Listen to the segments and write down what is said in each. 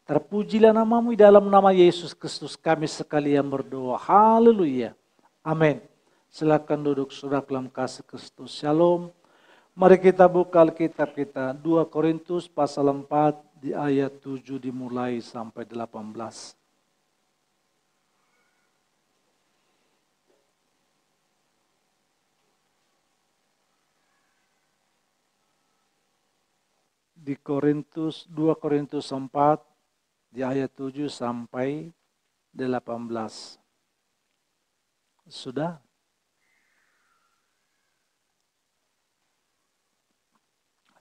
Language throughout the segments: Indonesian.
Terpujilah namamu, di dalam nama Yesus Kristus kami sekalian berdoa. Haleluya. Amin. Silakan duduk saudara dalam kasih Kristus. Shalom. Mari kita buka Alkitab kita. 2 Korintus pasal 4 di ayat 7 dimulai sampai 18. Di 2 Korintus 4 di ayat 7 sampai 18. Sudah?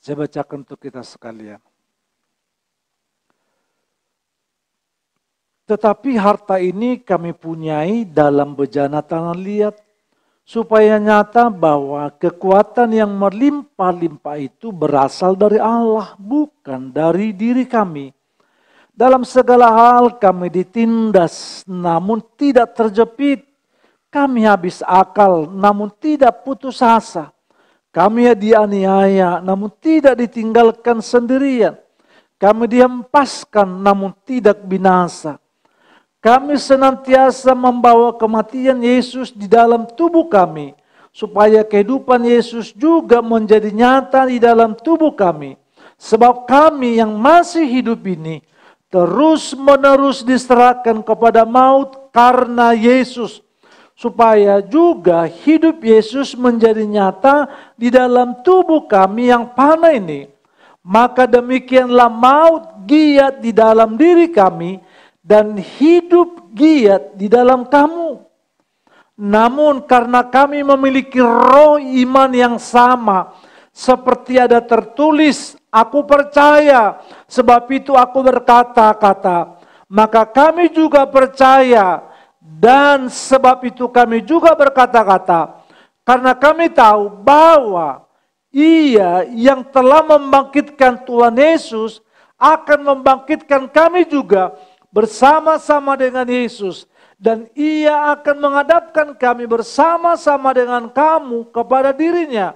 Saya bacakan untuk kita sekalian. Tetapi harta ini kami punyai dalam bejana tangan liat, supaya nyata bahwa kekuatan yang melimpah-limpah itu berasal dari Allah, bukan dari diri kami. Dalam segala hal kami ditindas, namun tidak terjepit. Kami habis akal, namun tidak putus asa. Kami dianiaya, namun tidak ditinggalkan sendirian. Kami dihempaskan, namun tidak binasa. Kami senantiasa membawa kematian Yesus di dalam tubuh kami, supaya kehidupan Yesus juga menjadi nyata di dalam tubuh kami. Sebab kami yang masih hidup ini terus-menerus diserahkan kepada maut karena Yesus, supaya juga hidup Yesus menjadi nyata di dalam tubuh kami yang fana ini. Maka demikianlah maut giat di dalam diri kami, dan hidup giat di dalam kamu. Namun karena kami memiliki roh iman yang sama, seperti ada tertulis, aku percaya, sebab itu aku berkata-kata. Maka kami juga percaya, dan sebab itu kami juga berkata-kata. Karena kami tahu bahwa Ia yang telah membangkitkan Tuhan Yesus akan membangkitkan kami juga bersama-sama dengan Yesus. Dan Ia akan menghadapkan kami bersama-sama dengan kamu kepada dirinya.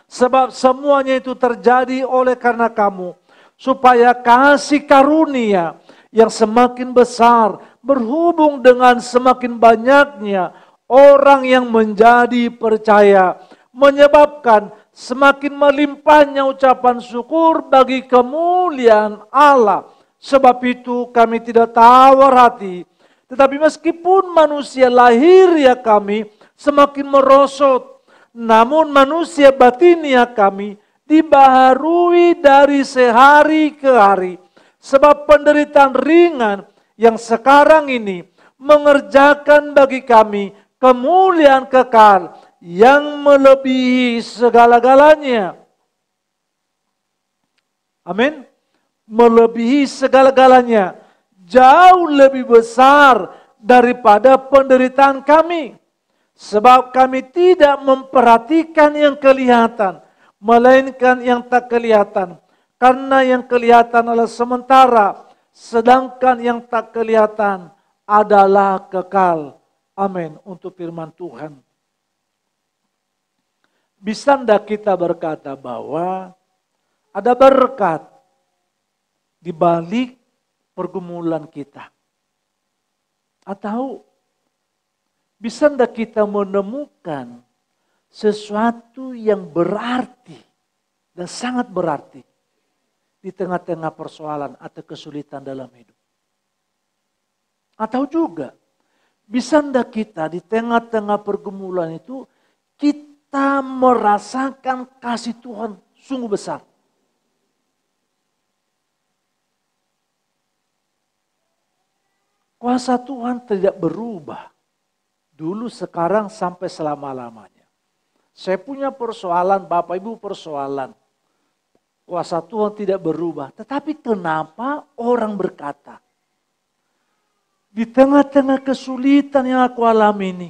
Sebab semuanya itu terjadi oleh karena kamu, supaya kasih karunia yang semakin besar berhubung dengan semakin banyaknya orang yang menjadi percaya, menyebabkan semakin melimpahnya ucapan syukur bagi kemuliaan Allah. Sebab itu kami tidak tawar hati, tetapi meskipun manusia lahiriah kami semakin merosot, namun manusia batinia kami dibaharui dari sehari ke hari. Sebab penderitaan ringan yang sekarang ini mengerjakan bagi kami kemuliaan kekal yang melebihi segala-galanya. Amin. Melebihi segala-galanya. Jauh lebih besar daripada penderitaan kami. Sebab kami tidak memperhatikan yang kelihatan, melainkan yang tak kelihatan. Karena yang kelihatan adalah sementara, sedangkan yang tak kelihatan adalah kekal. Amin. Untuk firman Tuhan. Bisa enggak kita berkata bahwa ada berkat di balik pergumulan kita? Atau bisa enggak kita menemukan sesuatu yang berarti dan sangat berarti di tengah-tengah persoalan atau kesulitan dalam hidup? Atau juga bisa enggak kita di tengah-tengah pergumulan itu kita merasakan kasih Tuhan sungguh besar? Kuasa Tuhan tidak berubah. Dulu, sekarang, sampai selama-lamanya. Saya punya persoalan, Bapak Ibu persoalan. Kuasa Tuhan tidak berubah. Tetapi kenapa orang berkata, di tengah-tengah kesulitan yang aku alami ini,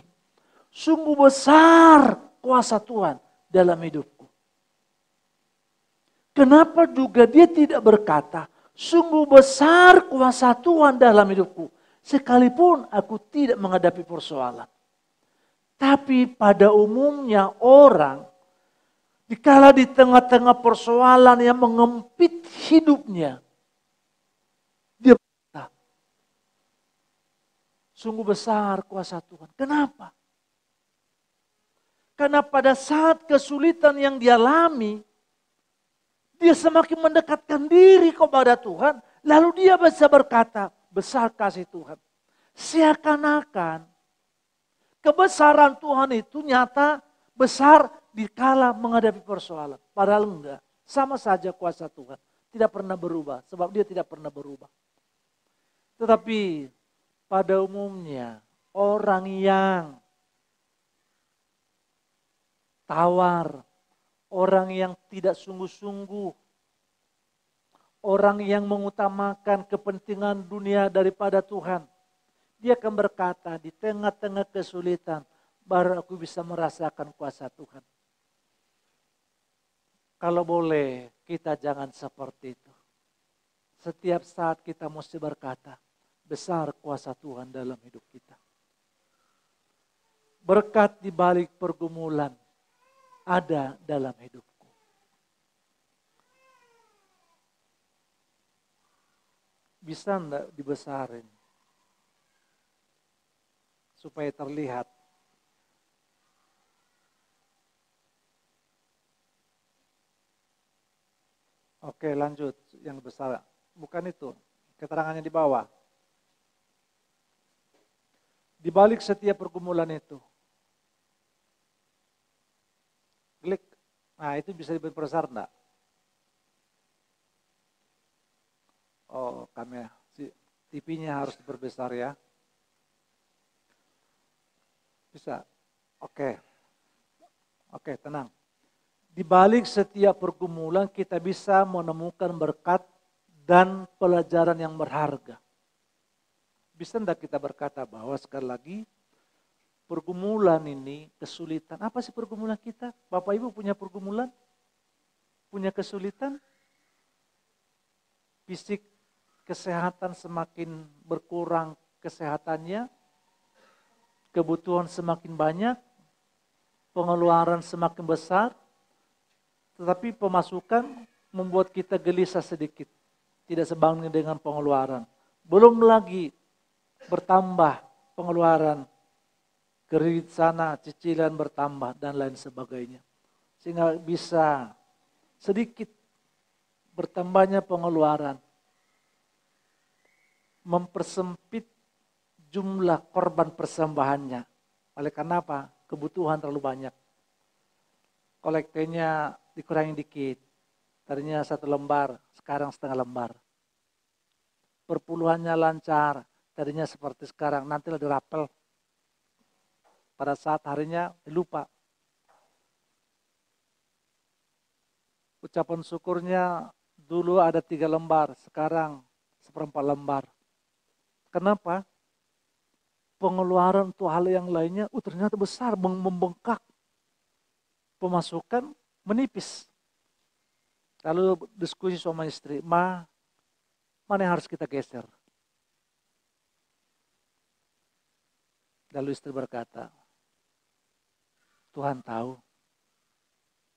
sungguh besar kuasa Tuhan dalam hidupku. Kenapa juga dia tidak berkata, sungguh besar kuasa Tuhan dalam hidupku, sekalipun aku tidak menghadapi persoalan. Tapi pada umumnya orang, dikala di tengah-tengah persoalan yang mengempit hidupnya, dia berkata, Sungguh besar kuasa Tuhan. Kenapa? Karena pada saat kesulitan yang dialami, dia semakin mendekatkan diri kepada Tuhan. Lalu dia bisa berkata, besar kasih Tuhan. Seakan-akan kebesaran Tuhan itu nyata besar dikala menghadapi persoalan. Padahal enggak. Sama saja kuasa Tuhan. Tidak pernah berubah. Sebab dia tidak pernah berubah. Tetapi pada umumnya orang yang tawar, orang yang tidak sungguh-sungguh, orang yang mengutamakan kepentingan dunia daripada Tuhan, dia akan berkata di tengah-tengah kesulitan, baru aku bisa merasakan kuasa Tuhan. Kalau boleh, kita jangan seperti itu. Setiap saat kita mesti berkata, besar kuasa Tuhan dalam hidup kita. Berkat di balik pergumulan ada dalam hidupku. Bisa enggak dibesarin? Supaya terlihat. Oke, lanjut. Yang besar. Bukan itu. Keterangannya di bawah. Di balik setiap pergumulan itu. Klik. Nah, itu bisa diperbesar enggak? Oh, kamera. TV-nya harus diperbesar ya. Bisa. Oke. Oke, tenang. Di balik setiap pergumulan kita bisa menemukan berkat dan pelajaran yang berharga. Bisa enggak kita berkata bahwa sekali lagi pergumulan ini, kesulitan. Apa sih pergumulan kita? Bapak Ibu punya pergumulan? Punya kesulitan? Fisik kesehatan semakin berkurang kesehatannya, kebutuhan semakin banyak, pengeluaran semakin besar, tetapi pemasukan membuat kita gelisah sedikit. Tidak sebanding dengan pengeluaran. Belum lagi bertambah pengeluaran, kredit sana, cicilan bertambah, dan lain sebagainya. Sehingga bisa sedikit bertambahnya pengeluaran, mempersempit jumlah korban persembahannya. Oleh karena apa? Kebutuhan terlalu banyak. Kolektenya dikurangi dikit. Tadinya 1 lembar, sekarang setengah lembar. Perpuluhannya lancar, tadinya seperti sekarang, nanti lah dirapel. Pada saat harinya dilupa. Ucapan syukurnya dulu ada 3 lembar, sekarang 1/4 lembar. Kenapa? Pengeluaran untuk hal yang lainnya ternyata besar, membengkak. Pemasukan menipis. Lalu diskusi sama istri, mana yang harus kita geser? Lalu istri berkata, Tuhan tahu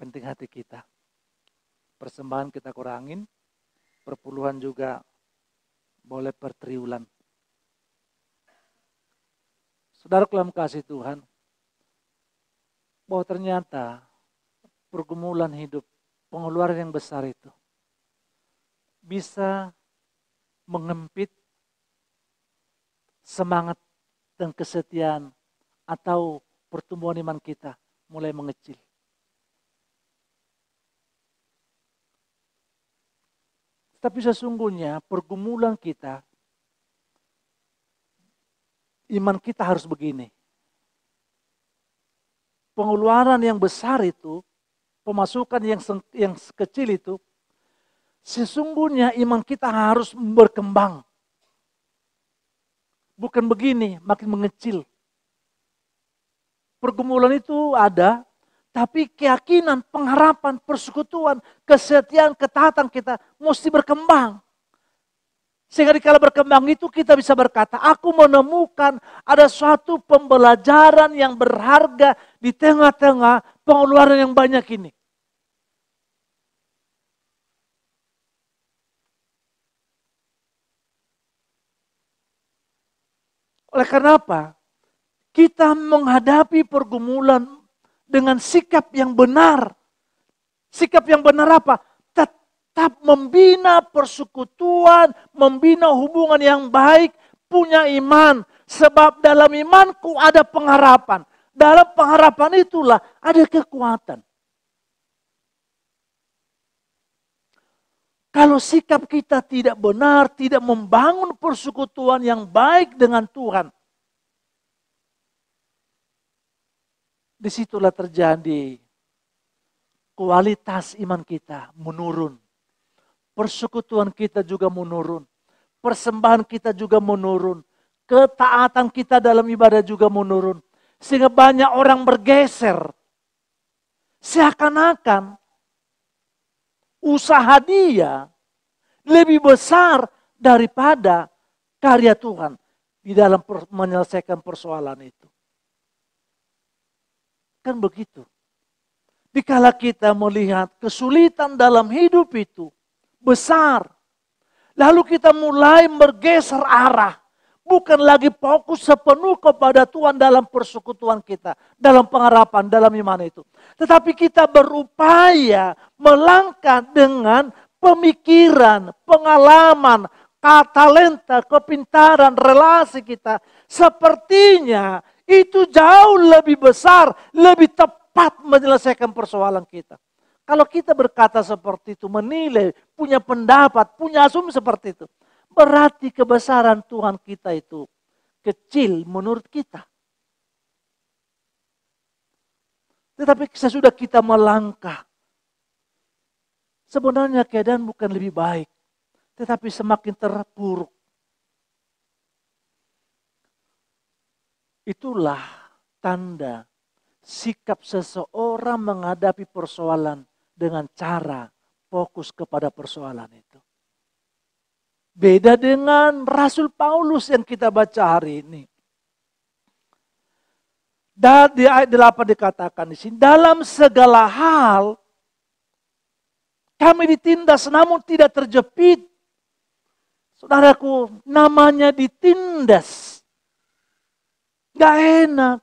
penting hati kita. Persembahan kita kurangin, perpuluhan juga boleh per triwulan. Saudara dalam kasih Tuhan, bahwa ternyata pergumulan hidup, pengeluaran yang besar itu bisa mengempit semangat dan kesetiaan atau pertumbuhan iman kita mulai mengecil. Tapi sesungguhnya pergumulan kita, iman kita harus begini. Pengeluaran yang besar itu, pemasukan yang kecil itu, sesungguhnya iman kita harus berkembang. Bukan begini, makin mengecil. Pergumulan itu ada, tapi keyakinan, pengharapan, persekutuan, kesetiaan, ketaatan kita mesti berkembang. Sehingga dikala berkembang itu kita bisa berkata, aku menemukan ada suatu pembelajaran yang berharga di tengah-tengah pengeluaran yang banyak ini. Oleh karena apa? Kita menghadapi pergumulan dengan sikap yang benar. Sikap yang benar apa? Tetap membina persekutuan, membina hubungan yang baik, punya iman. Sebab dalam imanku ada pengharapan. Dalam pengharapan itulah ada kekuatan. Kalau sikap kita tidak benar, tidak membangun persekutuan yang baik dengan Tuhan, disitulah terjadi kualitas iman kita menurun. Persekutuan kita juga menurun. Persembahan kita juga menurun. Ketaatan kita dalam ibadah juga menurun. Sehingga banyak orang bergeser. Seakan-akan usaha dia lebih besar daripada karya Tuhan di dalam menyelesaikan persoalan itu. Kan begitu. Dikala kita melihat kesulitan dalam hidup itu besar, lalu kita mulai bergeser arah. Bukan lagi fokus sepenuh kepada Tuhan dalam persekutuan kita. Dalam pengharapan, dalam iman itu. Tetapi kita berupaya melangkah dengan pemikiran, pengalaman, talenta, kepintaran, relasi kita. Sepertinya itu jauh lebih besar, lebih tepat menyelesaikan persoalan kita. Kalau kita berkata seperti itu, menilai, punya pendapat, punya asumsi seperti itu. Berarti kebesaran Tuhan kita itu kecil menurut kita. Tetapi sesudah kita melangkah, sebenarnya keadaan bukan lebih baik, tetapi semakin terpuruk. Itulah tanda sikap seseorang menghadapi persoalan dengan cara fokus kepada persoalan itu. Beda dengan Rasul Paulus yang kita baca hari ini. Dan di ayat 8 dikatakan di sini, dalam segala hal kami ditindas namun tidak terjepit. Saudaraku, namanya ditindas. Gak enak.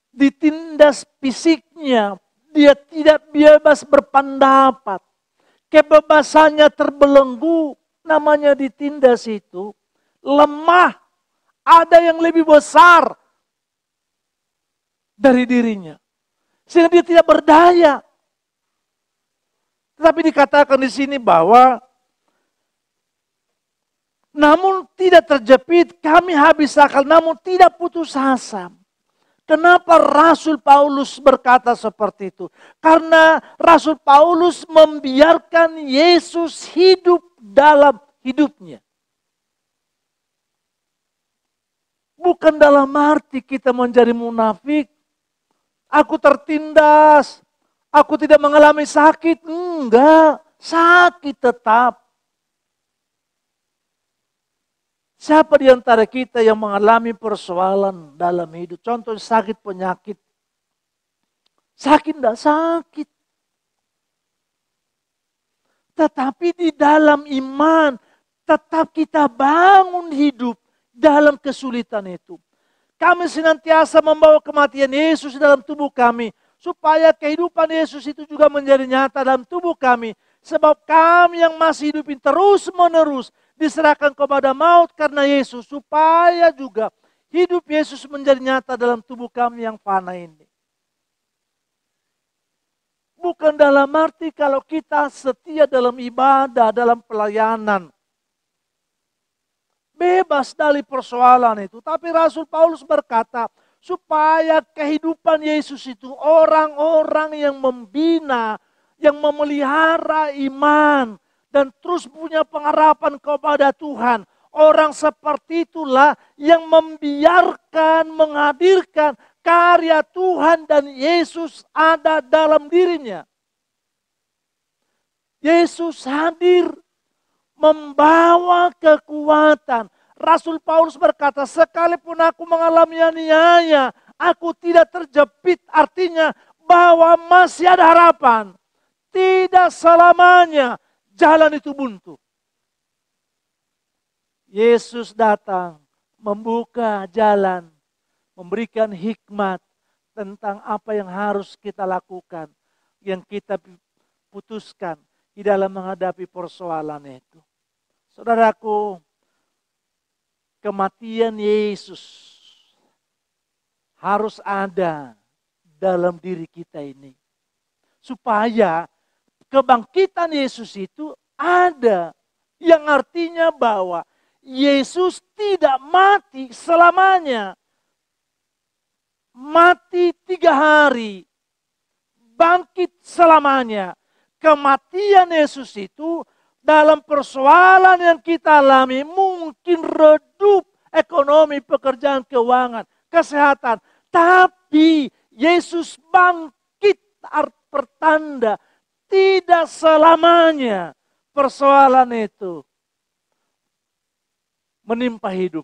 Ditindas fisiknya, dia tidak bebas berpendapat. Kebebasannya terbelenggu, namanya ditindas itu. Lemah, ada yang lebih besar dari dirinya. Sehingga dia tidak berdaya. Tetapi dikatakan di sini bahwa namun tidak terjepit, kami habis akal, namun tidak putus asa. Kenapa Rasul Paulus berkata seperti itu? Karena Rasul Paulus membiarkan Yesus hidup dalam hidupnya. Bukan dalam arti kita menjadi munafik. Aku tertindas, aku tidak mengalami sakit. Enggak, sakit tetap. Siapa di antara kita yang mengalami persoalan dalam hidup? Contoh sakit penyakit. Sakit enggak sakit. Tetapi di dalam iman, tetap kita bangun hidup dalam kesulitan itu. Kami senantiasa membawa kematian Yesus dalam tubuh kami. Supaya kehidupan Yesus itu juga menjadi nyata dalam tubuh kami. Sebab kami yang masih hidup terus menerus diserahkan kepada maut karena Yesus. Supaya juga hidup Yesus menjadi nyata dalam tubuh kami yang fana ini. Bukan dalam arti kalau kita setia dalam ibadah, dalam pelayanan. Bebas dari persoalan itu. Tapi Rasul Paulus berkata, supaya kehidupan Yesus itu orang-orang yang membina, yang memelihara iman, dan terus punya pengharapan kepada Tuhan. Orang seperti itulah yang membiarkan, menghadirkan karya Tuhan dan Yesus ada dalam dirinya. Yesus hadir membawa kekuatan. Rasul Paulus berkata, sekalipun aku mengalami aniaya, aku tidak terjepit. Artinya bahwa masih ada harapan. Tidak selamanya jalan itu buntu. Yesus datang membuka jalan, memberikan hikmat tentang apa yang harus kita lakukan, yang kita putuskan di dalam menghadapi persoalan itu. Saudaraku, kematian Yesus harus ada dalam diri kita ini. Supaya kebangkitan Yesus itu ada. Yang artinya bahwa Yesus tidak mati selamanya. Mati 3 hari. Bangkit selamanya. Kematian Yesus itu dalam persoalan yang kita alami mungkin redup ekonomi, pekerjaan, keuangan, kesehatan. Tapi Yesus bangkit pertanda tidak selamanya persoalan itu menimpa hidup.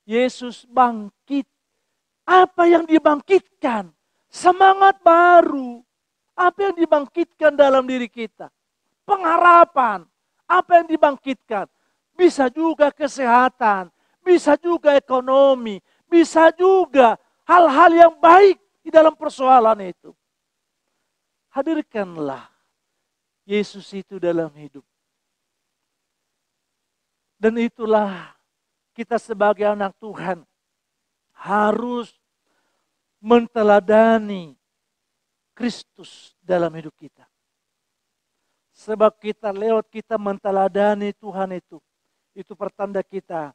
Yesus bangkit. Apa yang dibangkitkan? Semangat baru. Apa yang dibangkitkan dalam diri kita? Pengharapan. Apa yang dibangkitkan? Bisa juga kesehatan. Bisa juga ekonomi. Bisa juga hal-hal yang baik di dalam persoalan itu. Hadirkanlah Yesus itu dalam hidup. Dan itulah kita sebagai anak Tuhan harus menteladani Kristus dalam hidup kita. Sebab kita menteladani Tuhan itu pertanda kita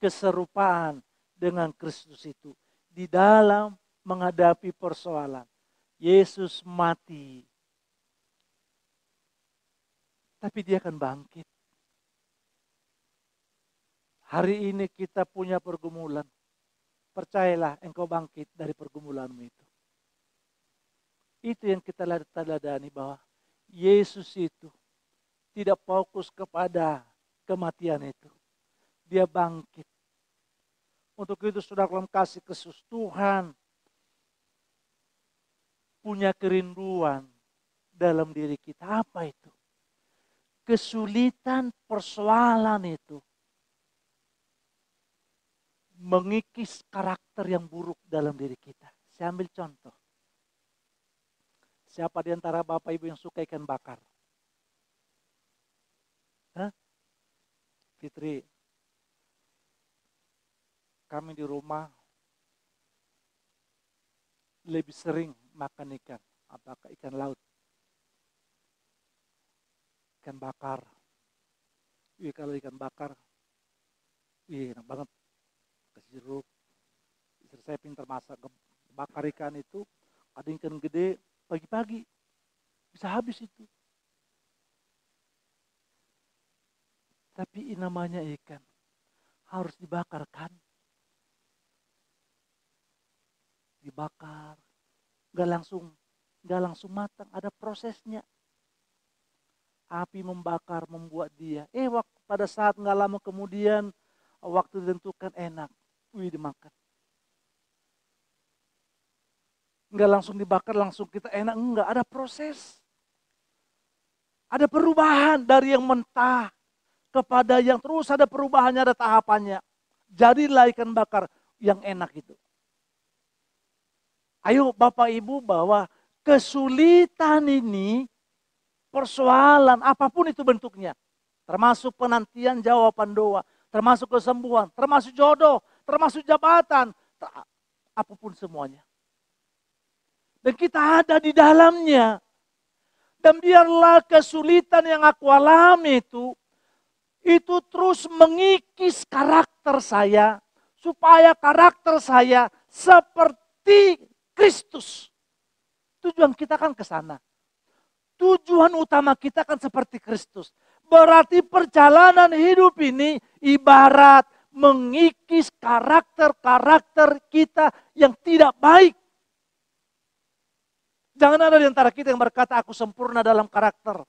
keserupaan dengan Kristus itu. Di dalam menghadapi persoalan. Yesus mati. Tapi dia akan bangkit. Hari ini kita punya pergumulan. Percayalah engkau bangkit dari pergumulanmu itu. Itu yang kita teladani bahwa Yesus itu tidak fokus kepada kematian itu. Dia bangkit. Untuk itu saudara dalam kasih Kristus Tuhan punya kerinduan dalam diri kita. Apa itu? Kesulitan persoalan itu mengikis karakter yang buruk dalam diri kita. Saya ambil contoh. Siapa di antara Bapak Ibu yang suka ikan bakar? Hah? Fitri, kami di rumah lebih sering makan ikan. Apakah ikan laut? Ikan bakar. Kalau ikan bakar, enak banget. Kasih jeruk. Istri saya pintar masak. Bakar ikan itu, ada ikan gede, pagi-pagi. Bisa habis itu. Tapi namanya ikan. Harus dibakar kan? Dibakar. Gak langsung matang. Ada prosesnya. Api membakar, membuat dia. Pada saat gak lama kemudian, waktu ditentukan enak. Dimakan. Enggak langsung dibakar, langsung kita enak. Enggak, ada proses. Ada perubahan dari yang mentah kepada yang terus ada perubahannya, ada tahapannya. Jadilah ikan bakar yang enak itu. Ayo Bapak Ibu bahwa kesulitan ini, persoalan apapun itu bentuknya. Termasuk penantian jawaban doa, termasuk kesembuhan, termasuk jodoh, termasuk jabatan, apapun semuanya. Dan kita ada di dalamnya. Dan biarlah kesulitan yang aku alami itu terus mengikis karakter saya, supaya karakter saya seperti Kristus. Tujuan kita kan ke sana. Tujuan utama kita kan seperti Kristus. Berarti perjalanan hidup ini ibarat mengikis karakter-karakter kita yang tidak baik. Jangan ada di antara kita yang berkata aku sempurna dalam karakter.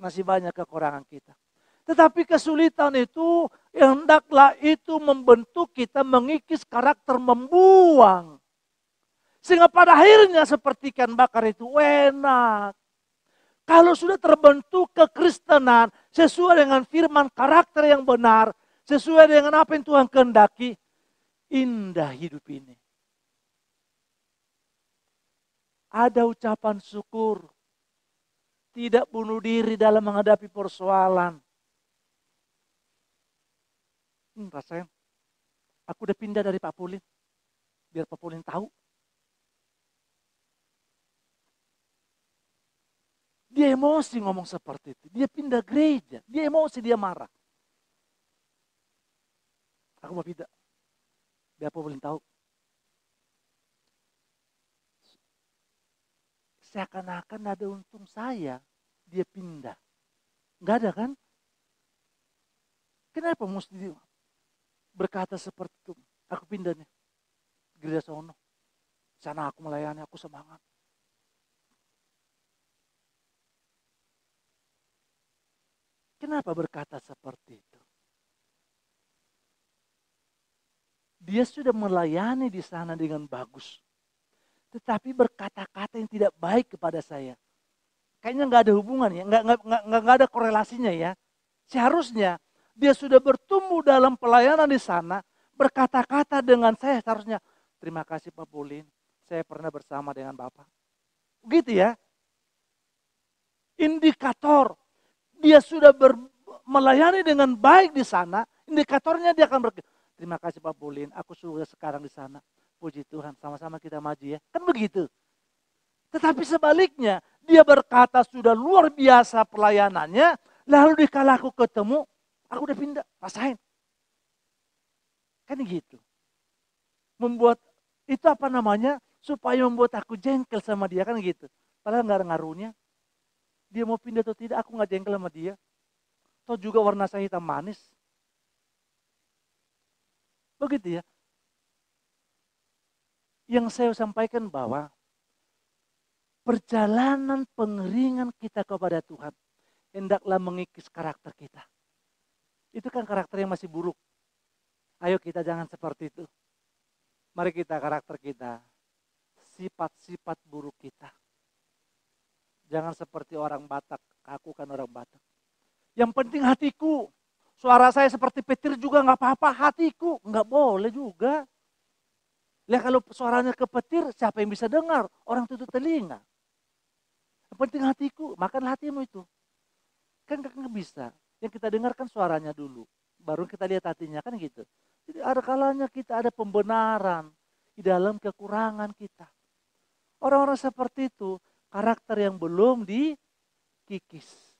Masih banyak kekurangan kita. Tetapi kesulitan itu hendaklah itu membentuk kita mengikis karakter, membuang. Sehingga pada akhirnya seperti ikan bakar itu enak. Kalau sudah terbentuk kekristenan sesuai dengan firman karakter yang benar, sesuai dengan apa yang Tuhan kehendaki, indah hidup ini. Ada ucapan syukur, tidak bunuh diri dalam menghadapi persoalan. Rasain, aku udah pindah dari Pak Pulin, biar Pak Pulin tahu. Dia emosi ngomong seperti itu. Dia pindah gereja. Dia emosi, dia marah. Aku mau pindah. Biar Pak Pulin tahu. Seakan-akan ada untung saya. Dia pindah. Enggak ada kan? Kenapa mesti dia berkata seperti itu? Aku pindah nih. Gereja sono. Sana aku melayani, aku semangat. Kenapa berkata seperti itu? Dia sudah melayani di sana dengan bagus. Tetapi berkata-kata yang tidak baik kepada saya. Kayaknya nggak ada hubungan ya, nggak ada korelasinya ya. Seharusnya dia sudah bertumbuh dalam pelayanan di sana, berkata-kata dengan saya seharusnya, terima kasih Pak Pulin, saya pernah bersama dengan Bapak. Begitu ya. Indikator dia sudah melayani dengan baik di sana, indikatornya dia akan terima kasih Pak Pulin, aku sudah sekarang di sana. Puji Tuhan, sama-sama kita maju ya. Kan begitu. Tetapi sebaliknya, dia berkata sudah luar biasa pelayanannya, lalu dikala aku ketemu, aku udah pindah, rasain. Kan gitu. Membuat, itu apa namanya, supaya membuat aku jengkel sama dia, kan gitu. Padahal nggak ada ngaruhnya. Dia mau pindah atau tidak, aku nggak jengkel sama dia. Atau juga warna saya hitam manis. Begitu ya. Yang saya sampaikan bahwa perjalanan pengeringan kita kepada Tuhan hendaklah mengikis karakter kita. Itu kan karakter yang masih buruk. Ayo kita jangan seperti itu. Mari kita karakter kita, sifat-sifat buruk kita. Jangan seperti orang Batak, aku kan orang Batak. Yang penting hatiku. Suara saya seperti petir juga nggak apa-apa, hatiku nggak boleh juga. Lihat kalau suaranya ke petir, siapa yang bisa dengar? Orang tutup telinga. Yang penting hatiku, makan hatimu itu. Kan nggak bisa. Yang kita dengarkan suaranya dulu, baru kita lihat hatinya, kan gitu. Jadi ada kalanya kita ada pembenaran di dalam kekurangan kita. Orang-orang seperti itu, karakter yang belum dikikis.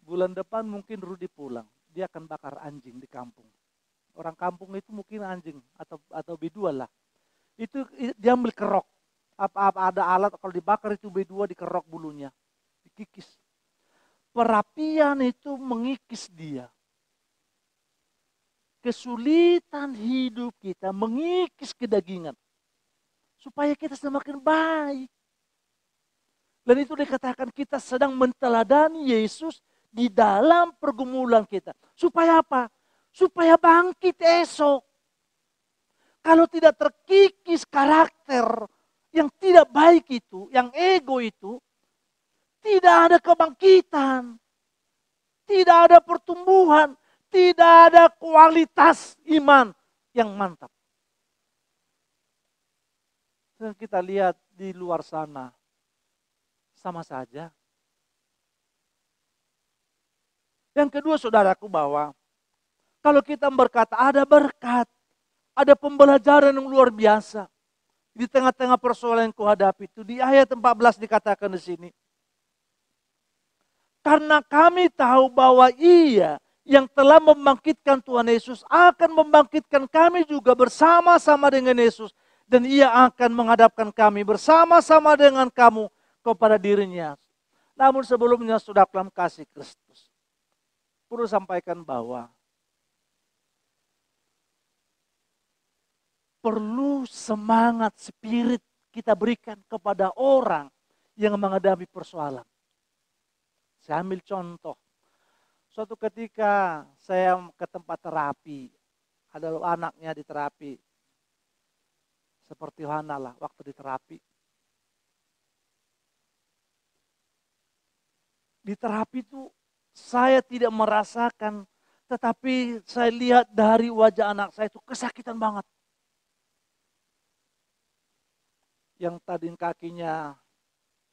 Bulan depan mungkin Rudi pulang, dia akan bakar anjing di kampung. Orang kampung itu mungkin anjing atau B2 lah. Itu dia ambil kerok. Apa ada alat kalau dibakar itu B2 dikerok bulunya, dikikis. Perapian itu mengikis dia. Kesulitan hidup kita mengikis kedagingan. Supaya kita semakin baik. Dan itu dikatakan kita sedang menteladani Yesus di dalam pergumulan kita. Supaya apa? Supaya bangkit esok. Kalau tidak terkikis karakter yang tidak baik itu, yang ego itu, tidak ada kebangkitan. Tidak ada pertumbuhan. Tidak ada kualitas iman yang mantap. Dan kita lihat di luar sana, sama saja. Yang kedua saudaraku bahwa kalau kita berkata ada berkat, ada pembelajaran yang luar biasa. Di tengah-tengah persoalan yang kuhadapi itu. Di ayat 14 dikatakan di sini. Karena kami tahu bahwa Ia yang telah membangkitkan Tuhan Yesus akan membangkitkan kami juga bersama-sama dengan Yesus. Dan Ia akan menghadapkan kami bersama-sama dengan kamu kepada dirinya. Namun sebelumnya sudah dalam kasih Kristus. Perlu sampaikan bahwa perlu semangat spirit kita berikan kepada orang yang menghadapi persoalan. Saya ambil contoh. Suatu ketika saya ke tempat terapi, ada anaknya di terapi. Seperti Yohana lah waktu di terapi. Di terapi itu saya tidak merasakan, tetapi saya lihat dari wajah anak saya itu kesakitan banget. Yang tadi kakinya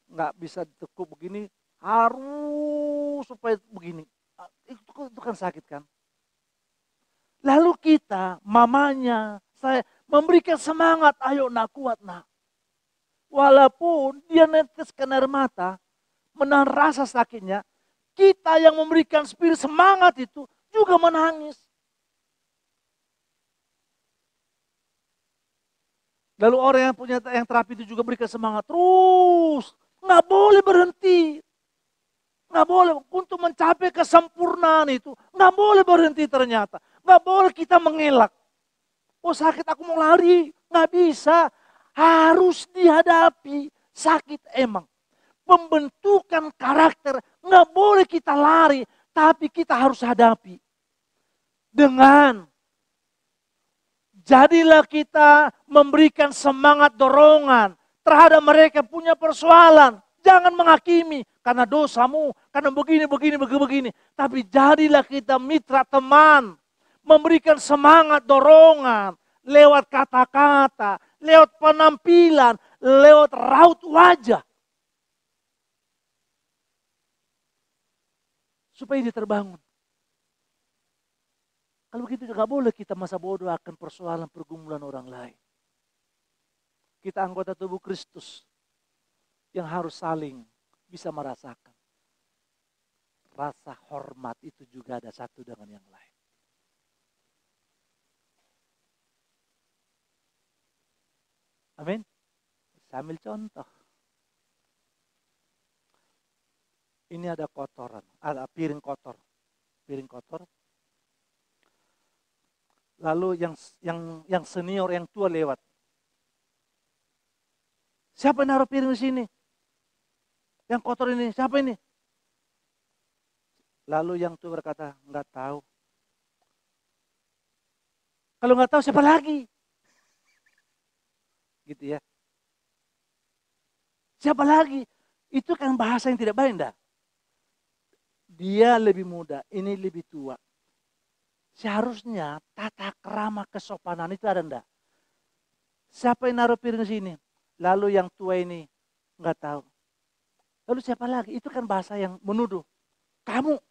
nggak bisa ditekuk begini, harus supaya begini. Itu kan sakit kan. Lalu kita, mamanya, saya memberikan semangat, ayo nak kuat nak. Walaupun dia neteskan air mata, menahan rasa sakitnya, kita yang memberikan spirit semangat itu juga menangis. Lalu orang yang punya yang terapi itu juga berikan semangat terus, nggak boleh berhenti, nggak boleh untuk mencapai kesempurnaan itu, nggak boleh berhenti ternyata, nggak boleh kita mengelak. Oh sakit aku mau lari, nggak bisa, harus dihadapi. Sakit emang. Pembentukan karakter, nggak boleh kita lari, tapi kita harus hadapi. Dengan jadilah kita memberikan semangat dorongan terhadap mereka punya persoalan. Jangan menghakimi karena dosamu, karena begini. Tapi jadilah kita mitra teman, memberikan semangat dorongan lewat kata-kata, lewat penampilan, lewat raut wajah. Supaya dia terbangun. Kalau begitu tidak boleh kita masa bodoh akan persoalan pergumulan orang lain. Kita anggota tubuh Kristus yang harus saling bisa merasakan. Rasa hormat itu juga ada satu dengan yang lain. Amin. Sambil contoh. Ini ada kotoran, ada piring kotor. Piring kotor. Lalu yang senior, yang tua lewat. Siapa yang naruh piring di sini? Yang kotor ini, siapa ini? Lalu yang tua berkata, enggak tahu. Kalau enggak tahu siapa lagi? Gitu ya. Siapa lagi? Itu kan bahasa yang tidak baik, enggak? Dia lebih muda, ini lebih tua. Seharusnya tata krama kesopanan itu ada enggak? Siapa yang naruh piring di sini? Lalu yang tua ini enggak tahu. Lalu siapa lagi? Itu kan bahasa yang menuduh. Kamu.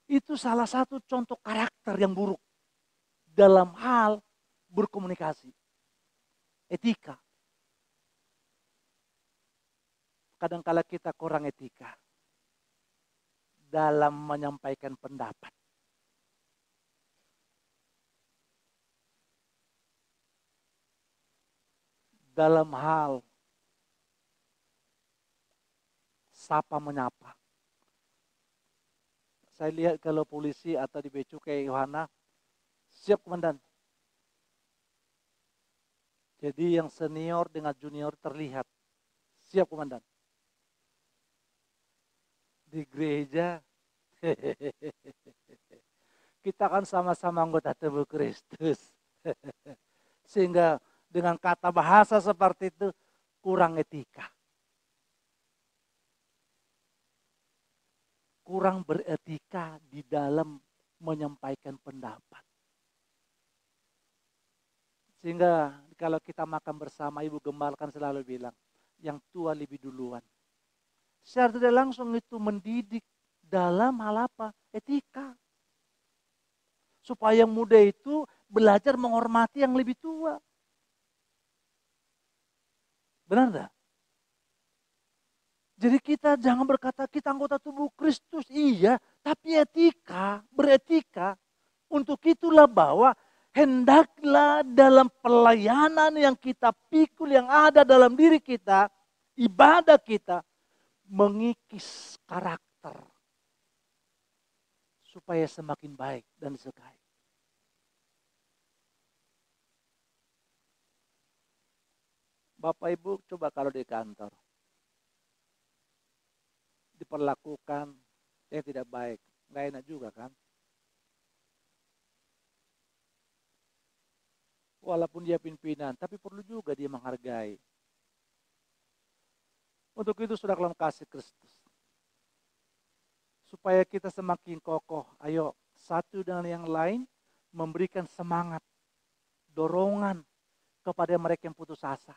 Itu salah satu contoh karakter yang buruk dalam hal berkomunikasi. Etika. Kadang-kala kita kurang etika dalam menyampaikan pendapat. Dalam hal sapa menyapa. Saya lihat kalau polisi atau di Bea Cukai Yohana, siap komandan. Jadi yang senior dengan junior terlihat, siap komandan. Di gereja, kita kan sama-sama anggota tubuh Kristus. Sehingga dengan kata bahasa seperti itu kurang etika. Kurang beretika di dalam menyampaikan pendapat. Sehingga kalau kita makan bersama, Ibu Gembala kan selalu bilang, yang tua lebih duluan. Secara tidak langsung itu mendidik dalam hal apa? Etika. Supaya yang muda itu belajar menghormati yang lebih tua. Benar enggak? Jadi kita jangan berkata kita anggota tubuh Kristus, iya, tapi etika, beretika. Untuk itulah bahwa hendaklah dalam pelayanan yang kita pikul, yang ada dalam diri kita, ibadah kita, mengikis karakter. Supaya semakin baik dan disukai. Bapak Ibu coba kalau di kantor. Diperlakukan yang tidak baik. Nggak enak juga kan? Walaupun dia pimpinan, tapi perlu juga dia menghargai. Untuk itu saudara dalam kasih Kristus. Supaya kita semakin kokoh, ayo satu dengan yang lain memberikan semangat, dorongan kepada mereka yang putus asa.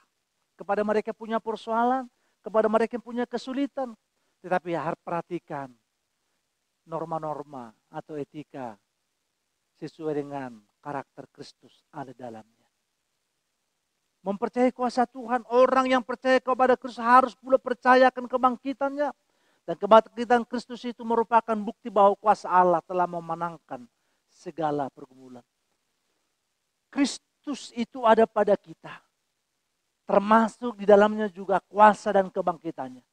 Kepada mereka yang punya persoalan, kepada mereka yang punya kesulitan. Tetapi harus perhatikan norma-norma atau etika sesuai dengan karakter Kristus ada dalamnya. Mempercayai kuasa Tuhan, orang yang percaya kepada Kristus harus pula percayakan kebangkitannya. Dan kebangkitan Kristus itu merupakan bukti bahwa kuasa Allah telah memenangkan segala pergumulan. Kristus itu ada pada kita. Termasuk di dalamnya juga kuasa dan kebangkitannya.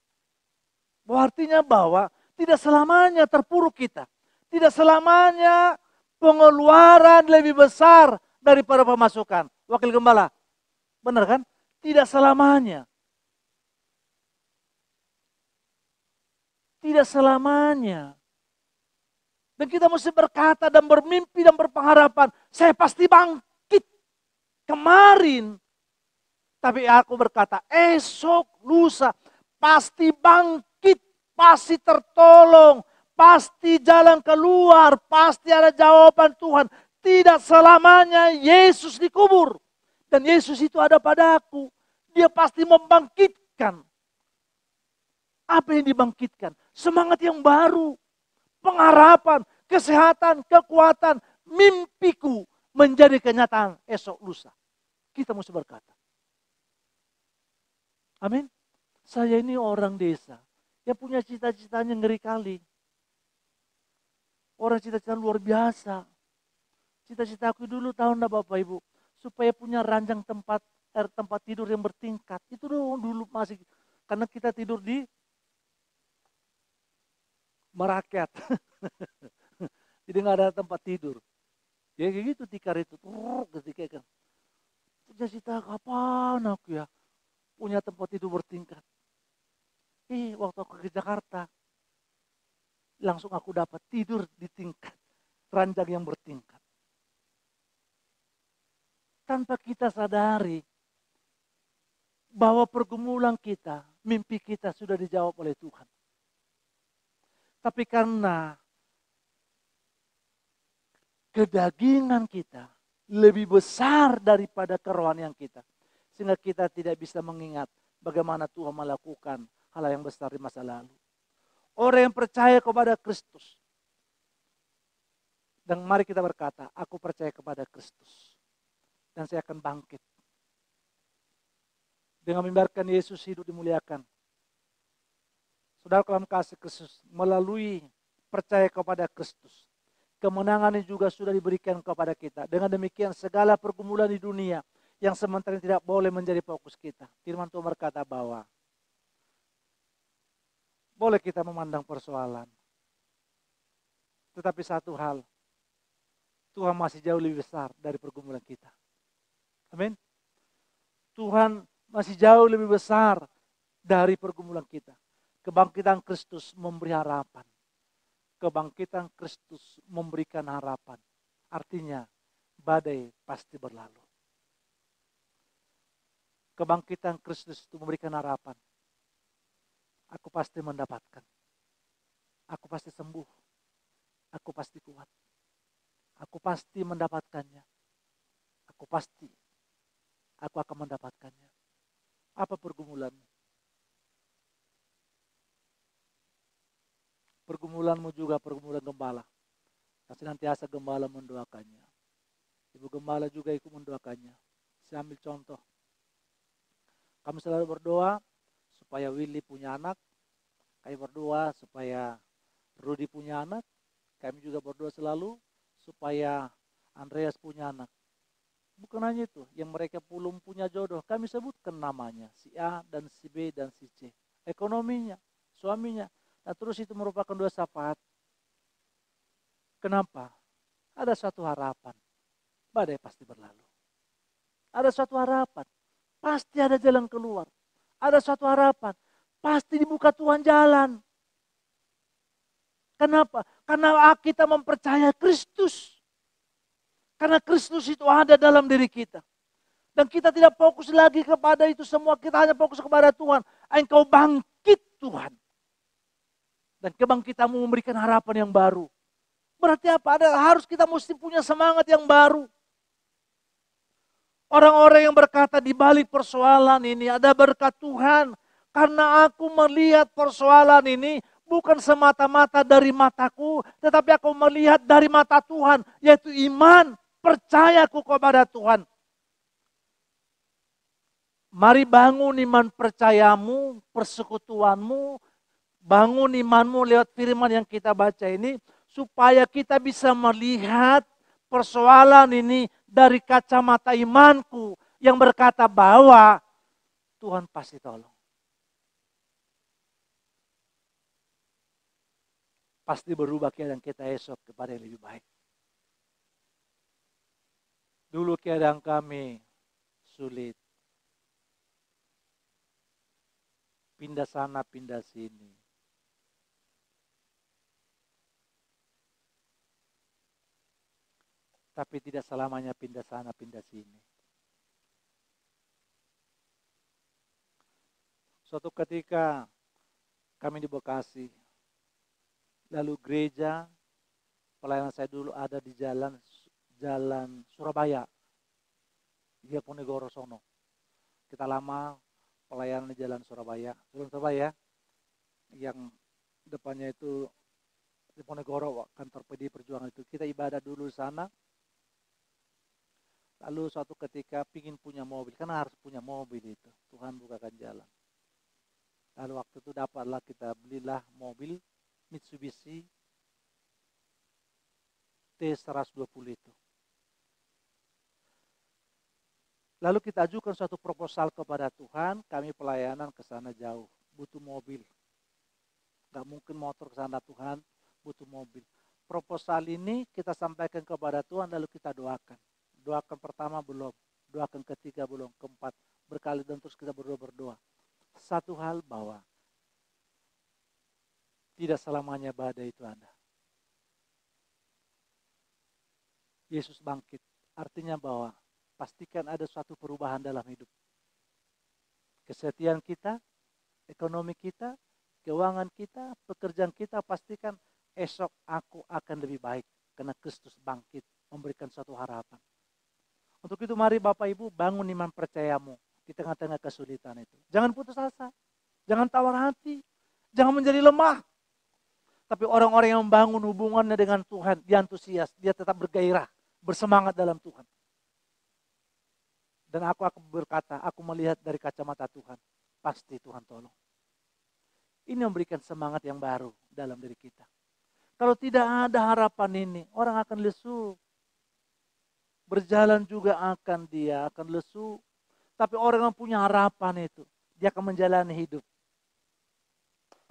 Artinya bahwa tidak selamanya terpuruk kita. Tidak selamanya pengeluaran lebih besar daripada pemasukan. Wakil Gembala, benar kan? Tidak selamanya. Tidak selamanya. Dan kita mesti berkata dan bermimpi dan berpengharapan. Saya pasti bangkit kemarin. Tapi aku berkata esok, lusa. Pasti bangkit. Pasti tertolong. Pasti jalan keluar. Pasti ada jawaban Tuhan. Tidak selamanya Yesus dikubur. Dan Yesus itu ada padaku. Dia pasti membangkitkan. Apa yang dibangkitkan? Semangat yang baru. Pengharapan, kesehatan, kekuatan. Mimpiku menjadi kenyataan esok lusa. Kita mesti berkata. Amin. Saya ini orang desa. Yang punya cita-citanya ngeri kali. Orang cita-cita luar biasa. Cita-citaku dulu tahun Bapak Ibu. Supaya punya ranjang tempat tidur yang bertingkat. Itu dulu masih. Karena kita tidur di merakyat. Jadi nggak ada tempat tidur. Ya kayak gitu tikar itu. Ketika kan. Cita-cita kapan aku ya punya tempat tidur bertingkat. Waktu aku ke Jakarta. Langsung aku dapat tidur di tingkat. Ranjang yang bertingkat. Tanpa kita sadari bahwa pergumulan kita, mimpi kita sudah dijawab oleh Tuhan. Tapi karena kedagingan kita lebih besar daripada kerohanian kita. Sehingga kita tidak bisa mengingat bagaimana Tuhan melakukan hal yang besar di masa lalu. Orang yang percaya kepada Kristus. Dan mari kita berkata, aku percaya kepada Kristus. Dan saya akan bangkit. Dengan membiarkan Yesus hidup dimuliakan. Saudara dalam kasih Kristus, melalui percaya kepada Kristus. Kemenangan ini juga sudah diberikan kepada kita. Dengan demikian segala pergumulan di dunia yang sementara tidak boleh menjadi fokus kita. Firman Tuhan berkata bahwa boleh kita memandang persoalan. Tetapi satu hal, Tuhan masih jauh lebih besar dari pergumulan kita. Amin. Tuhan masih jauh lebih besar dari pergumulan kita. Kebangkitan Kristus memberi harapan. Kebangkitan Kristus memberikan harapan. Artinya badai pasti berlalu. Kebangkitan Kristus itu memberikan harapan. Aku pasti mendapatkan. Aku pasti sembuh. Aku pasti kuat. Aku pasti mendapatkannya. Aku pasti. Aku akan mendapatkannya. Apa pergumulanmu? Pergumulanmu juga pergumulan gembala. Dan senantiasa gembala mendoakannya. Ibu gembala juga ikut mendoakannya. Saya ambil contoh. Kami selalu berdoa supaya Willy punya anak. Kami berdoa supaya Rudy punya anak. Kami juga berdoa selalu supaya Andreas punya anak. Bukan hanya itu, yang mereka belum punya jodoh. Kami sebutkan namanya, si A dan si B dan si C. Ekonominya, suaminya. Nah, terus itu merupakan dua syafaat. Kenapa? Ada suatu harapan. Badai pasti berlalu. Ada suatu harapan. Pasti ada jalan keluar. Ada suatu harapan. Pasti dibuka Tuhan jalan. Kenapa? Karena kita mempercayai Kristus. Karena Kristus itu ada dalam diri kita. Dan kita tidak fokus lagi kepada itu semua. Kita hanya fokus kepada Tuhan. Engkau bangkit Tuhan. Dan kebangkitanmu memberikan harapan yang baru. Berarti apa? Harus kita mesti punya semangat yang baru. Orang-orang yang berkata di balik persoalan ini ada berkat Tuhan. Karena aku melihat persoalan ini bukan semata-mata dari mataku. Tetapi aku melihat dari mata Tuhan. Yaitu iman, percayaku kepada Tuhan. Mari bangun iman percayamu, persekutuanmu. Bangun imanmu lewat firman yang kita baca ini. Supaya kita bisa melihat persoalan ini dari kacamata imanku. Yang berkata bahwa Tuhan pasti tolong. Pasti berubah keadaan kita esok kepada yang lebih baik. Dulu keadaan kami sulit. Pindah sana, pindah sini. Tapi tidak selamanya pindah sana, pindah sini. Suatu ketika kami di Bekasi, lalu gereja, pelayanan saya dulu ada di jalan Surabaya, Diponegoro sono. Kita lama pelayanan di jalan Surabaya, yang depannya itu Diponegoro, kantor PD Perjuangan itu. Kita ibadah dulu di sana. Lalu suatu ketika pingin punya mobil, karena harus punya mobil itu. Tuhan bukakan jalan. Lalu waktu itu dapatlah kita belilah mobil Mitsubishi T120 itu. Lalu kita ajukan suatu proposal kepada Tuhan, kami pelayanan ke sana jauh, butuh mobil. Gak mungkin motor ke sana Tuhan, butuh mobil. Proposal ini kita sampaikan kepada Tuhan lalu kita doakan. Doakan pertama belum, doakan ketiga belum, keempat. Berkali dan terus kita berdoa. Satu hal bahwa tidak selamanya badai itu ada. Yesus bangkit, artinya bahwa pastikan ada suatu perubahan dalam hidup. Kesetiaan kita, ekonomi kita, keuangan kita, pekerjaan kita, pastikan esok aku akan lebih baik. Karena Kristus bangkit, memberikan suatu harapan. Untuk itu mari Bapak Ibu bangun iman percayamu di tengah-tengah kesulitan itu. Jangan putus asa, jangan tawar hati, jangan menjadi lemah. Tapi orang-orang yang membangun hubungannya dengan Tuhan, dia antusias, dia tetap bergairah, bersemangat dalam Tuhan. Dan aku berkata, aku melihat dari kacamata Tuhan, pasti Tuhan tolong. Ini memberikan semangat yang baru dalam diri kita. Kalau tidak ada harapan ini, orang akan lesu. Berjalan juga dia akan lesu. Tapi orang yang punya harapan itu, dia akan menjalani hidup.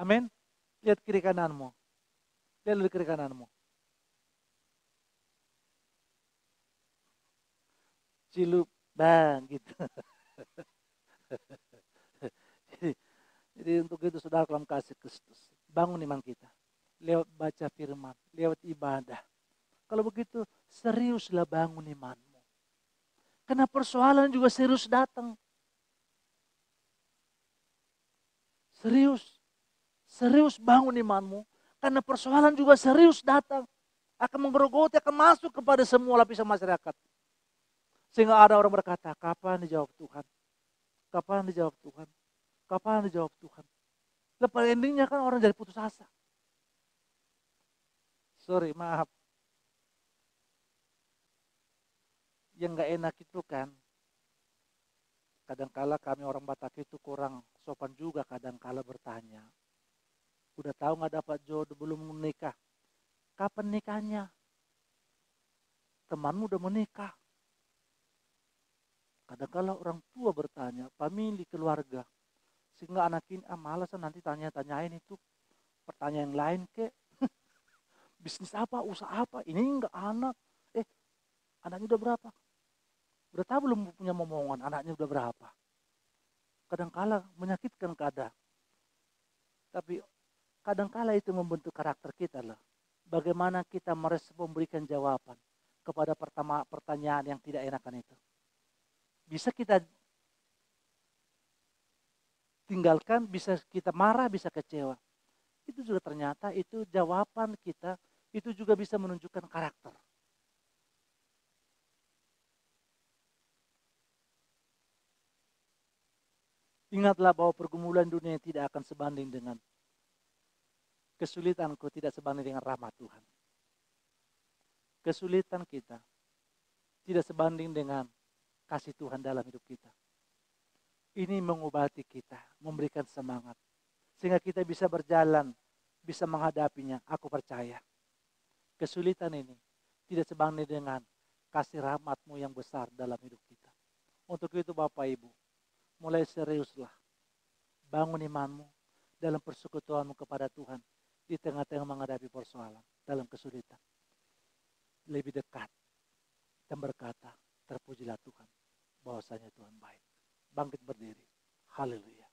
Amin. Lihat kiri kananmu. Lihat kiri kananmu. Cilup bang gitu. Jadi untuk itu saudara dalam kasih Kristus, bangun iman kita. Lewat baca firman, lewat ibadah. Kalau begitu, seriuslah bangun imanmu. Karena persoalan juga serius datang. Serius bangun imanmu. Karena persoalan juga serius datang. Akan menggerogoti, akan masuk kepada semua lapisan masyarakat. Sehingga ada orang berkata, kapan dijawab Tuhan? Kapan dijawab Tuhan? Kapan dijawab Tuhan? Lepas endingnya kan orang jadi putus asa. Sorry, maaf. Yang gak enak itu kan, kadangkala kami orang Batak itu kurang sopan juga kadangkala bertanya. Udah tahu gak dapat jodoh, belum menikah. Kapan nikahnya? Temanmu udah menikah. Kadangkala orang tua bertanya, famili, keluarga. Sehingga anak ini, malas nanti tanya-tanyain itu. Pertanyaan yang lain kek. Bisnis apa, usaha apa, ini enggak anak. Anaknya udah berapa? Udah tahu belum punya momongan, anaknya udah berapa? Kadangkala menyakitkan keadaan. Tapi kadangkala itu membentuk karakter kita lah. Bagaimana kita merespon memberikan jawaban kepada pertanyaan yang tidak enakan itu. bisa kita tinggalkan, bisa kita marah, bisa kecewa. Itu juga ternyata itu jawaban kita, itu juga bisa menunjukkan karakter. Ingatlah bahwa pergumulan dunia tidak akan sebanding dengan kesulitanku, tidak sebanding dengan rahmat Tuhan. Kesulitan kita tidak sebanding dengan kasih Tuhan dalam hidup kita. Ini mengobati kita, memberikan semangat. Sehingga kita bisa berjalan, bisa menghadapinya. Aku percaya. Kesulitan ini tidak sebanding dengan kasih rahmat-Mu yang besar dalam hidup kita. Untuk itu Bapak Ibu, mulai seriuslah. Bangun imanmu dalam persekutuanmu kepada Tuhan. Di tengah-tengah menghadapi persoalan, dalam kesulitan. Lebih dekat dan berkata, terpujilah Tuhan. Bahwasanya Tuhan baik. Bangkit berdiri. Haleluya.